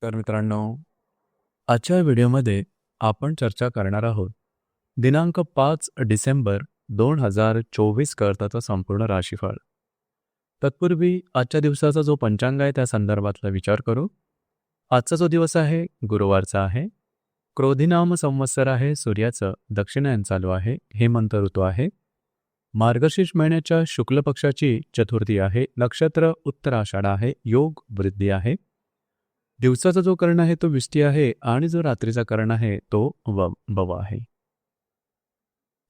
तर मित्रांनो, आजच्या व्हिडिओमध्ये आपण चर्चा करणार आहोत दिनांक 5 डिसेंबर 2024 करताचं संपूर्ण राशीफळ. तत्पूर्वी आजच्या दिवसाचा जो पंचांग आहे त्या संदर्भातला विचार करू. आजचा जो दिवस आहे गुरुवारचा आहे. क्रोधिनाम संवत्सर आहे. सूर्याचं दक्षिणायन चालू आहे. हेमंत ऋतू आहे. मार्गशीर्ष महिन्याच्या शुक्ल पक्षाची चतुर्थी आहे. नक्षत्र उत्तराषाढ आहे. योग वृद्धी आहे. दिवसाचा जो कर्ण आहे तो विष्टी आहे आणि जो रात्रीचा कर्ण आहे तो भव आहे.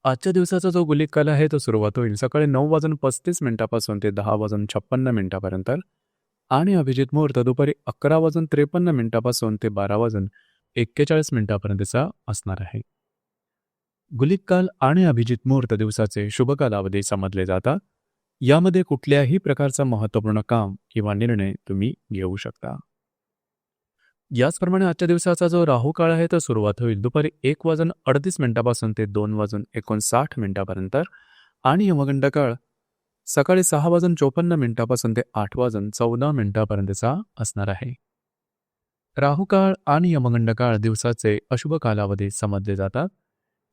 आजच्या दिवसाचा जो गुलिक काल आहे तो सुरुवात होईल सकाळी 9:35 ते 10:56 आणि अभिजित मुहूर्त दुपारी 11:53 ते 12:41 असणार आहे. गुलिक काल आणि अभिजित मुहूर्त दिवसाचे शुभ कालावधी समजले जातात. यामध्ये कुठल्याही प्रकारचा महत्त्वपूर्ण काम किंवा निर्णय तुम्ही घेऊ शकता. याचप्रमाणे आजच्या दिवसाचा जो राहू काळ आहे तो सुरुवात होईल दुपारी 1:38 ते 2:59 आणि यमगंड काळ सकाळी 6:54 ते 8:14 असणार आहे. राहू काळ आणि यमगंड काळ दिवसाचे अशुभ कालावधी समजले जातात.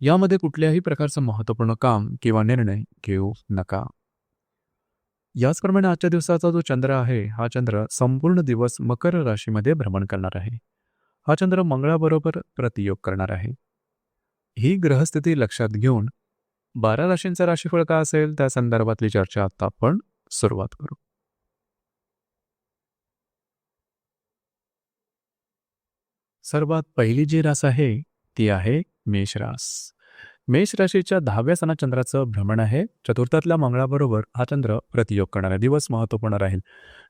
यामध्ये कुठल्याही प्रकारचं महत्त्वपूर्ण काम किंवा निर्णय घेऊ नका. याचप्रमाणे आजच्या दिवसाचा जो चंद्र आहे हा चंद्र संपूर्ण दिवस मकर राशीमध्ये भ्रमण करणार आहे. हा चंद्र मंगळाबरोबर प्रतियोग करणार आहे. ही ग्रहस्थिती लक्षात घेऊन 12 राशींचा राशीफळ का असेल त्या संदर्भातली चर्चा आता आपण सुरुवात करू. सर्वात पहिली जी रास आहे ती आहे मेष रास. मेष राशीच्या 10व्या सणात चंद्राचं भ्रमण आहे. चतुर्थातल्या मंगळाबरोबर हा चंद्र प्रतियोग करणारा दिवस महत्त्वपूर्ण राहील.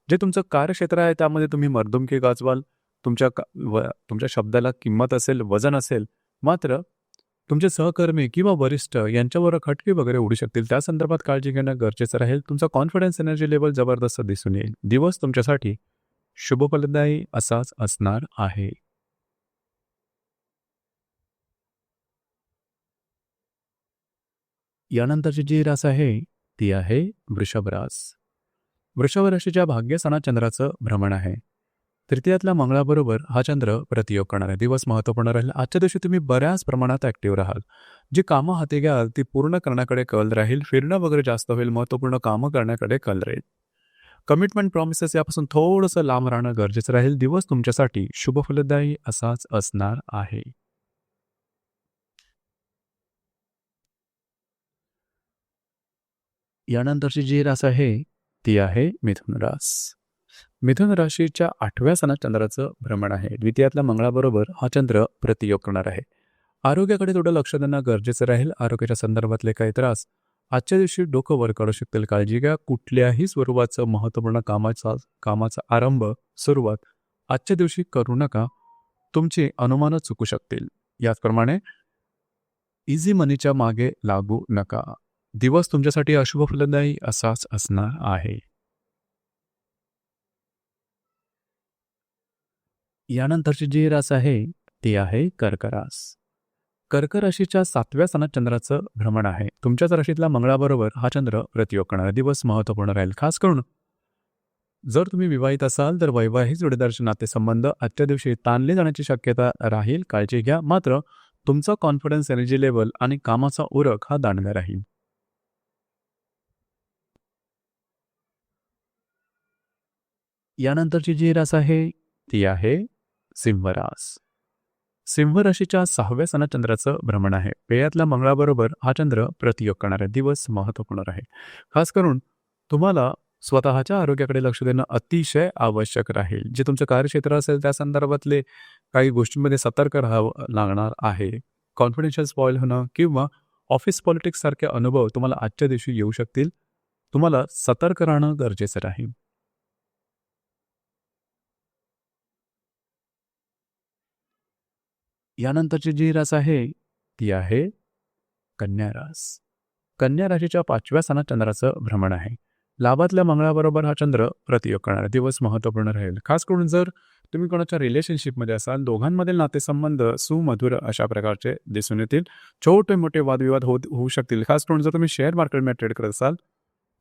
जे तुमचं कार्यक्षेत्र आहे त्यामध्ये तुम्ही मर्दुमकी गाजवाल. तुमच्या शब्दाला किंमत असेल, वजन असेल. मात्र तुमचे सहकर्मी किंवा वरिष्ठ यांच्यावर खटके वगैरे उडू शकतील. त्या संदर्भात काळजी घेणं गरजेचं राहील. तुमचा कॉन्फिडन्स एनर्जी लेवल जबरदस्त दिसून येईल. दिवस तुमच्यासाठी शुभफलदायी असाच असणार आहे. यानंतरची जी रास आहे ती आहे वृषभ रास. वृषभ राशीच्या भाग्य सणात चंद्राचं भ्रमण आहे. तृतीयातल्या मंगळाबरोबर हा चंद्र प्रतियोग करणारा दिवस महत्त्वपूर्ण राहील. आजच्या दिवशी तुम्ही बऱ्याच प्रमाणात ऍक्टिव्ह राहाल. जी कामं हाती घ्याल ती पूर्ण करण्याकडे कल राहील. फिरणं वगैरे जास्त होईल. महत्त्वपूर्ण कामं करण्याकडे कल राहील. कमिटमेंट प्रॉमिसेस यापासून थोडंसं लांब राहणं गरजेचं राहील. दिवस तुमच्यासाठी शुभफलदायी असाच असणार आहे. यानंतरची जी रास आहे ती आहे मिथुन रास. मिथुन राशीच्या 8व्या सणात चंद्राचं भ्रमण आहे. द्वितीयातल्या मंगळाबरोबर हा चंद्र प्रतियोग करणार आहे. आरोग्याकडे थोडं लक्ष देणं गरजेचं राहील. आरोग्याच्या संदर्भातले काही त्रास आजच्या दिवशी डोकं वर काढू शकतील. काळजी घ्या. कुठल्याही स्वरूपाचं महत्त्वपूर्ण कामाचा आरंभ सुरुवात आजच्या दिवशी करू नका. तुमची अनुमानं चुकू शकतील. याचप्रमाणे इझी मनीच्या मागे लागू नका. दिवस तुमच्यासाठी अशुभ फलदायी असाच असणार आहे. यानंतरची जी रास आहे ती आहे कर्क रास. कर्क राशीच्या 7व्या सणात चंद्राचं भ्रमण आहे. तुमच्याच राशीतल्या मंगळाबरोबर हा चंद्र प्रतियोग करणारा दिवस महत्त्वपूर्ण राहील. खास करून जर तुम्ही विवाहित असाल तर वैवाहिक जोडीदाराचे नातेसंबंध आजच्या दिवशी ताणले जाण्याची शक्यता राहील. काळजी घ्या. मात्र तुमचा कॉन्फिडन्स एनर्जी लेवल आणि कामाचा उरक हा दांडगा राहील. यानंतरची जी रास आहे ती आहे सिंह रास. सिंह राशीच्या 6व्या सणात चंद्राचं भ्रमण आहे. पेयातल्या मंगळाबरोबर हा चंद्र प्रतियोग करणारा दिवस महत्त्वपूर्ण राहील. खास करून तुम्हाला स्वतःच्या आरोग्याकडे लक्ष देणं अतिशय आवश्यक राहील. जे तुमचं कार्यक्षेत्र असेल त्या संदर्भातले काही गोष्टींमध्ये सतर्क राहावं लागणार आहे. कॉन्फिडेन्शियल स्पॉईल होणं किंवा ऑफिस पॉलिटिक्स सारखे अनुभव तुम्हाला आजच्या दिवशी येऊ शकतील. तुम्हाला सतर्क राहणं गरजेचं राहील. यानंतरची जी रास आहे ती आहे कन्या रास. कन्या राशीच्या 5व्या सणात चंद्राचं भ्रमण आहे. लाभातल्या मंगळाबरोबर हा चंद्र प्रतियोग करणारा दिवस महत्त्वपूर्ण राहील. खास करून जर तुम्ही कोणाच्या रिलेशनशिपमध्ये असाल दोघांमधील नातेसंबंध सुमधुर अशा प्रकारचे दिसून येतील. छोटे मोठे वादविवाद होऊ शकतील. खास करून जर तुम्ही शेअर मार्केटमध्ये ट्रेड करत असाल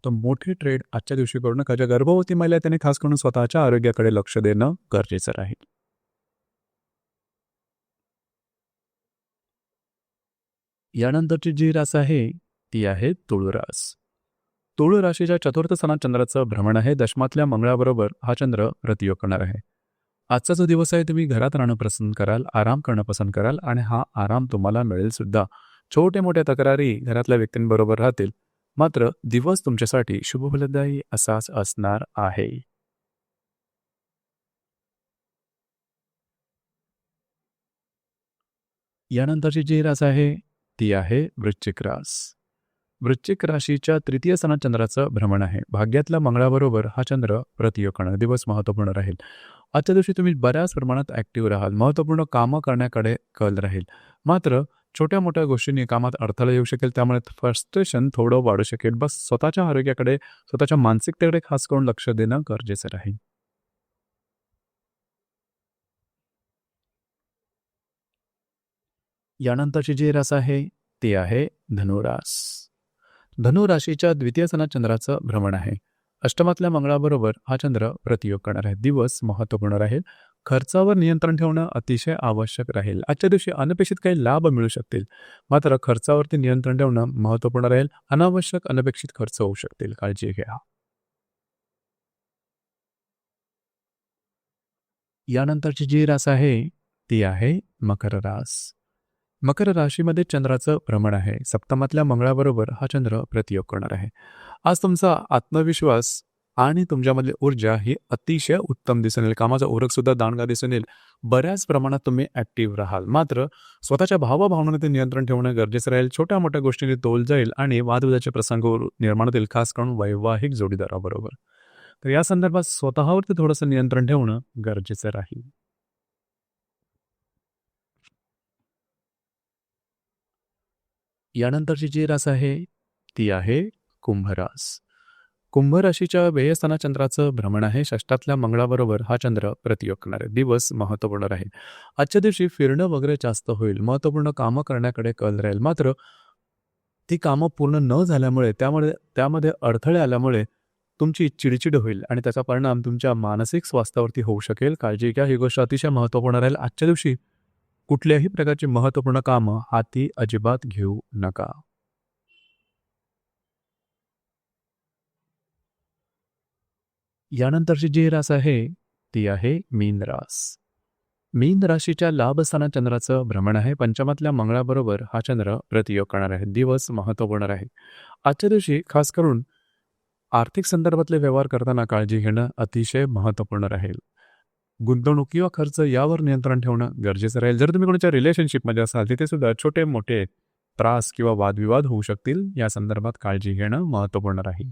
तर मोठे ट्रेड आजच्या दिवशी करू नका. ज्या गर्भवती महिला त्यांनी खास करून स्वतःच्या आरोग्याकडे लक्ष देणं गरजेचं राहील. यानंतरची जी रास आहे ती आहे तुळू रास. तुळू राशीच्या चतुर्थ स्थानात चंद्राचं भ्रमण आहे. दशमातल्या मंगळाबरोबर हा चंद्र रतियोग करणार आहे. आजचा जो दिवस आहे तुम्ही घरात राहणं पसंत कराल, आराम करणं पसंत कराल आणि हा आराम तुम्हाला मिळेल सुद्धा. छोट्या-मोठ्या तक्रारी घरातल्या व्यक्तींबरोबर राहतील. मात्र दिवस तुमच्यासाठी शुभफलदायी असाच असणार आहे. यानंतरची जी रास आहे ती आहे वृश्चिक रास. वृश्चिक राशीच्या तृतीय स्थानात चंद्राचं भ्रमण आहे. भाग्यातल्या मंगळाबरोबर हा चंद्र प्रतियोग करणार दिवस महत्त्वपूर्ण राहील. आजच्या दिवशी तुम्ही बऱ्याच प्रमाणात ॲक्टिव्ह राहाल. महत्त्वपूर्ण कामं करण्याकडे कल राहील. मात्र छोट्या-मोठ्या गोष्टींनी कामात अडथळा येऊ शकेल. त्यामुळे फ्रस्ट्रेशन थोडं वाढू शकेल. बस स्वतःच्या आरोग्याकडे, स्वतःच्या मानसिकतेकडे खास करून लक्ष देणं गरजेचं राहील. यानंतरची जी रास आहे ती आहे धनुरास. धनु राशीच्या द्वितीय स्थानात चंद्राचं भ्रमण आहे. अष्टमातल्या मंगळाबरोबर हा चंद्र प्रतियोग करणार आहे. दिवस महत्त्वपूर्ण राहील. खर्चावर नियंत्रण ठेवणं अतिशय आवश्यक राहील. आजच्या दिवशी अनपेक्षित काही लाभ मिळू शकतील. मात्र खर्चावरती नियंत्रण ठेवणं महत्त्वपूर्ण राहील. अनावश्यक अनपेक्षित खर्च होऊ शकतील. काळजी घ्या. यानंतरची जी रास आहे ती आहे मकर रास. मकर राशीमध्ये चंद्राचं भ्रमण आहे. सप्तमातल्या मंगळाबरोबर हा चंद्र प्रतियोग करणार आहे. आज तुमचा आत्मविश्वास आणि तुमच्यामधली ऊर्जा ही अतिशय उत्तम दिसून येईल. कामाचा उरकसुद्धा दांडगा दिसून येईल. बऱ्याच प्रमाणात तुम्ही ॲक्टिव्ह राहाल. मात्र स्वतःच्या भावभावनांवरती नियंत्रण ठेवणं गरजेचं राहील. छोट्या-मोठ्या गोष्टींनी तोल जाईल आणि वादविवादाचे प्रसंग निर्माण होतील, खास करून वैवाहिक जोडीदाराबरोबर. तर या संदर्भात स्वतःवरती थोडंसं नियंत्रण ठेवणं गरजेचं राहील. यानंतरची जी रास आहे ती आहे कुंभरास. कुंभ राशीच्या व्ययस्थानात चंद्राचं भ्रमण आहे. षष्ठातल्या मंगळाबरोबर हा चंद्र प्रतियोग करणार आहे. दिवस महत्त्वपूर्ण राहील. आजच्या दिवशी फिरणं वगैरे जास्त होईल. महत्त्वपूर्ण कामं करण्याकडे कल राहील. मात्र ती कामं पूर्ण न झाल्यामुळे त्यामध्ये अडथळे आल्यामुळे तुमची चिडचिड होईल आणि त्याचा परिणाम तुमच्या मानसिक स्वास्थ्यावरती होऊ शकेल. काळजी घ्या. ही गोष्ट अतिशय महत्त्वपूर्ण राहील. आजच्या दिवशी कुठल्याही प्रकारची महत्त्वपूर्ण कामं हाती अजिबात घेऊ नका. यानंतरची जी रास आहे ती आहे मीन रास. मीन राशीच्या लाभस्थानात चंद्राचं भ्रमण आहे. पंचमातल्या मंगळाबरोबर हा चंद्र प्रतियोग करणार आहे. दिवस महत्त्वपूर्ण राहील. आजच्या दिवशी खास करून आर्थिक संदर्भातले व्यवहार करताना काळजी घेणं अतिशय महत्त्वपूर्ण राहील. गुंतवणूक किंवा खर्च यावर नियंत्रण ठेवणं गरजेचं राहील. जर तुम्ही कोणाच्या रिलेशनशिपमध्ये असाल तिथे सुद्धा छोटे-मोठे त्रास किंवा वादविवाद होऊ शकतील. या संदर्भात काळजी घेणं महत्त्वपूर्ण राहील.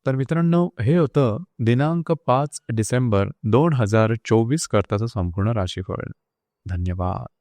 तर मित्रांनो, हे होतं दिनांक 5 डिसेंबर 2024 करताचं संपूर्ण राशीफळ. धन्यवाद.